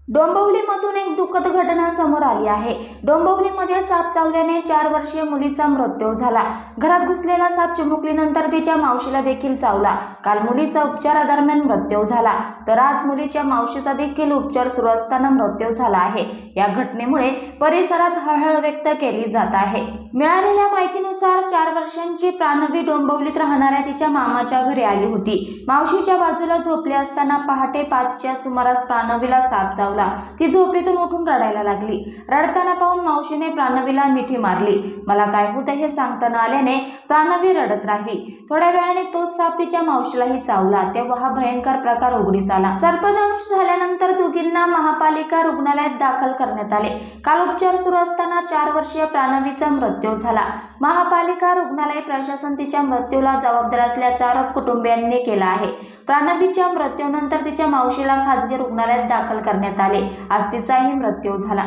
डोंबिवलीमधून एक दुःखद घटना समोर आली आहे। डोंबिवलीमध्ये साप चावल्याने 4 वर्षीय मुलीचा मृत्यू झाला। घरात घुसलेला साप चिमुकलीनंतर तिच्या मावशीला देखील चावला। काल मुलीचा उपचारादरम्यान मृत्यू झाला, तर आज मुलीच्या मावशीचा देखील उपचार सुरू असताना मृत्यू झाला आहे। या घटनेमुळे परिसरात हळहळ व्यक्त केली जात आहे। मिळालेल्या माहितीनुसार 4 वर्षांची प्राणवी डोंबिवलीत राहणाऱ्या तिच्या मामाच्या घरी आली होती। मावशीच्या बाजूला झोपली असताना पहाटे 5च्या सुमारास प्राणवीला साप चावला। ती झोपेतून उठून रडायला लागली। रडताना पाहून मावशीने प्राणवीला मिठी मारली। मला काय होतं हे सांगता न आल्याने प्राणवी रडत राहिली। थोड्या वेळाने तोच साप तिच्या मावशीलाही चावला, तेव्हा हा भयंकर प्रकार उघडीस आला। सर्पदंश झाल्यानंतर दोघींना महापालिका रुग्णालयात दाखल करण्यात आले। काल उपचार सुरू असताना 4 वर्षीय प्राणवीचा मृत्यू झाला। महापालिका रुग्णालय प्रशासन तिच्या मृत्यूला जबाबदार असल्याचा आरोप कुटुंबियांनी केला आहे। प्राणवीच्या मृत्यूनंतर तिच्या मावशीला खासगी रुग्णालयात दाखल करण्यात आले। आज तिचाही मृत्यू झाला।